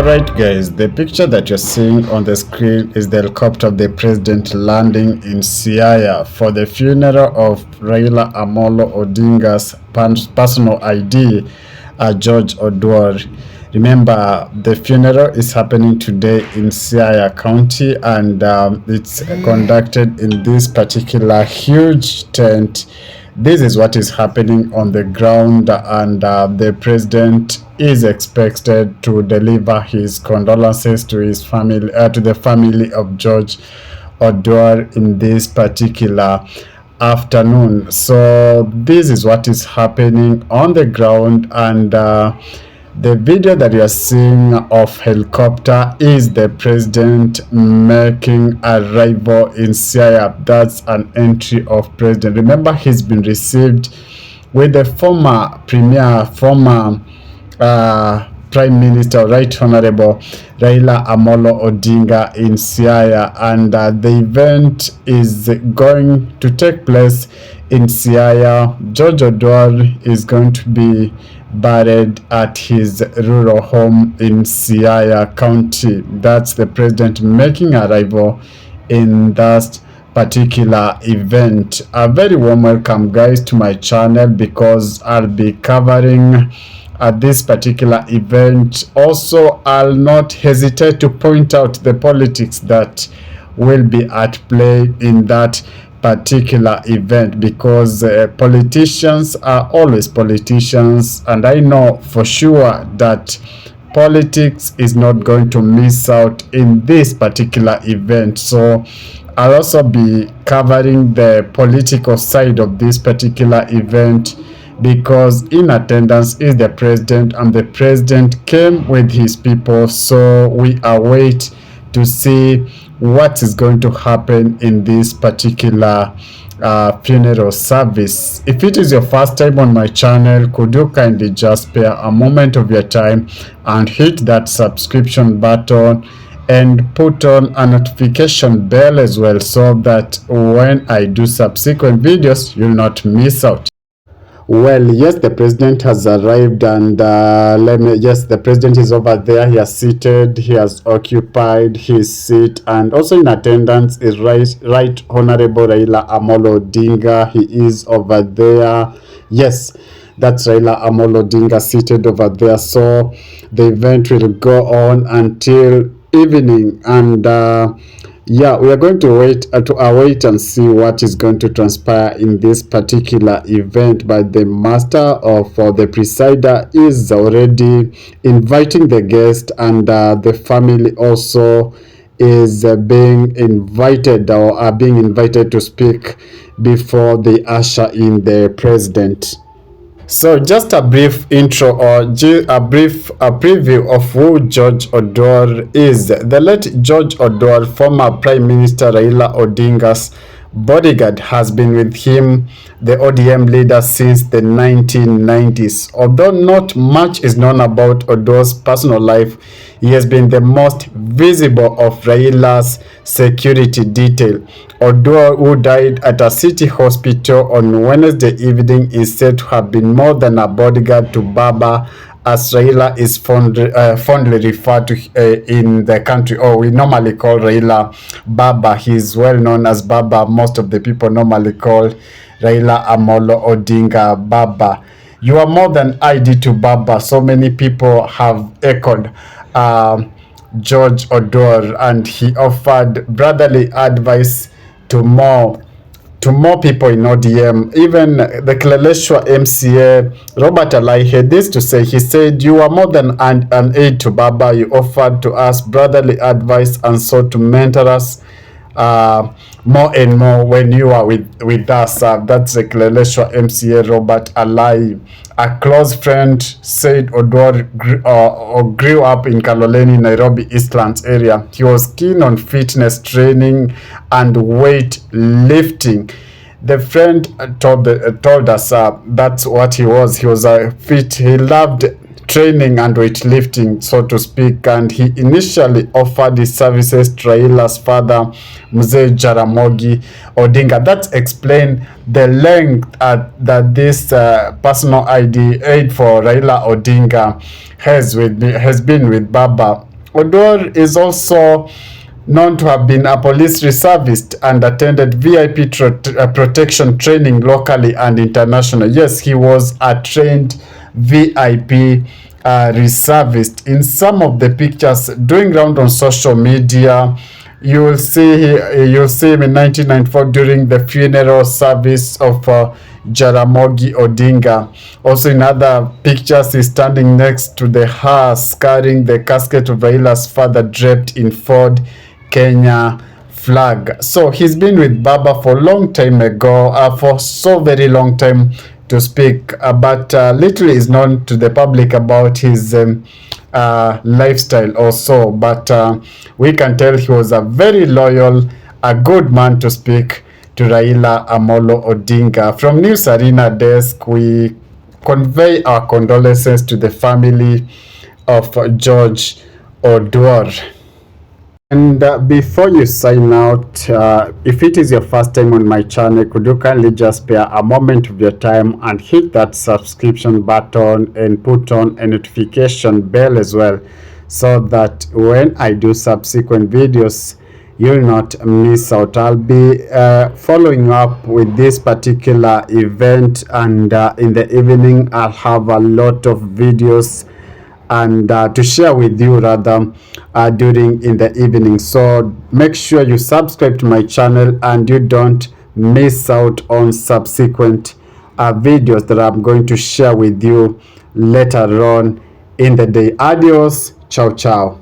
Alright guys, the picture that you're seeing on the screen is the helicopter of the president landing in Siaya for the funeral of Raila Amolo Odinga's personal ID, George Odwar. Remember, the funeral is happening today in Siaya County, and it's conducted in this particular huge tent. This is what is happening on the ground, and the president is expected to deliver his condolences to his family, to the family of George Odwar in this particular afternoon. So this is what is happening on the ground, and the video that you are seeing of helicopter is the president making arrival in Siaya. That's an entry of president. Remember, he's been received with the former Prime Minister, Right Honorable Raila Amolo Odinga in Siaya, and the event is going to take place in Siaya. George Odwar is going to be buried at his rural home in Siaya County. That's the president making arrival in that particular event. A very warm welcome guys to my channel, because I'll be covering this particular event. Also, I'll not hesitate to point out the politics that will be at play in that particular event, because politicians are always politicians, and I know for sure that politics is not going to miss out in this particular event. So I'll also be covering the political side of this particular event, because in attendance is the president, and the president came with his people. So we await to see what is going to happen in this particular funeral service. If it is your first time on my channel, could you kindly just spare a moment of your time and hit that subscription button and put on a notification bell as well, so that when I do subsequent videos you'll not miss out. Well, yes, the president has arrived, and yes, the president is over there. He has seated, he has occupied his seat, and also in attendance is Right Honorable Raila Amolo Odinga. He is over there. Yes, that's Raila Amolo Odinga seated over there. So the event will go on until evening, and yeah, we are going to wait and see what is going to transpire in this particular event. But the master of the presider is already inviting the guest, and the family also is being invited, or are being invited to speak before they usher in the president. So just a brief intro, or a preview of who George Odwar is. The late George Odwar, former Prime Minister Raila Odinga's bodyguard, has been with him, the ODM leader, since the 1990s. Although not much is known about Odwar's personal life, he has been the most visible of Raila's security detail. Odwar, who died at a city hospital on Wednesday evening, is said to have been more than a bodyguard to Baba, as Raila is fondly referred to in the country, or we normally call Raila Baba. He is well known as Baba. Most of the people normally call Raila Amolo Odinga Baba. You are more than ID to Baba. So many people have echoed George Odwar, and he offered brotherly advice to more people in ODM. Even the Kileleshwa MCA, Robert Alai, had this to say. He said, "You are more than an aid to Baba. You offered to us brotherly advice and so to mentor us more and more when you are with us." That's the Kileleshwa MCA, Robert Alai. A close friend said Odwar grew up in Kaloleni, Nairobi Eastlands area. He was keen on fitness training and weight lifting. The friend told us that's what he was. He was fit. He loved training and weightlifting, so to speak, and he initially offered his services to Raila's father, Mzee Jaramogi Odinga. That explained the length that this personal aid for Raila Odinga has been with Baba Odor is also known to have been a police reservist and attended VIP protection training locally and international. Yes, he was a trained VIP reservist. In some of the pictures doing round on social media, you'll see him in 1994 during the funeral service of Jaramogi Odinga. Also in other pictures, he's standing next to the hearse carrying the casket of Raila's father draped in Ford Kenya flag. So he's been with Baba for a long time ago, for so very long time to speak, but little is known to the public about his lifestyle also. But we can tell he was a very loyal, a good man to speak to Raila Amolo Odinga. From News Arena desk, we convey our condolences to the family of George Odor. And before you sign out, if it is your first time on my channel, could you kindly just spare a moment of your time and hit that subscription button and put on a notification bell as well, so that when I do subsequent videos, you'll not miss out. I'll be following up with this particular event, and in the evening I'll have a lot of videos and to share with you rather during in the evening. So make sure you subscribe to my channel and you don't miss out on subsequent videos that I'm going to share with you later on in the day. Adios, ciao ciao.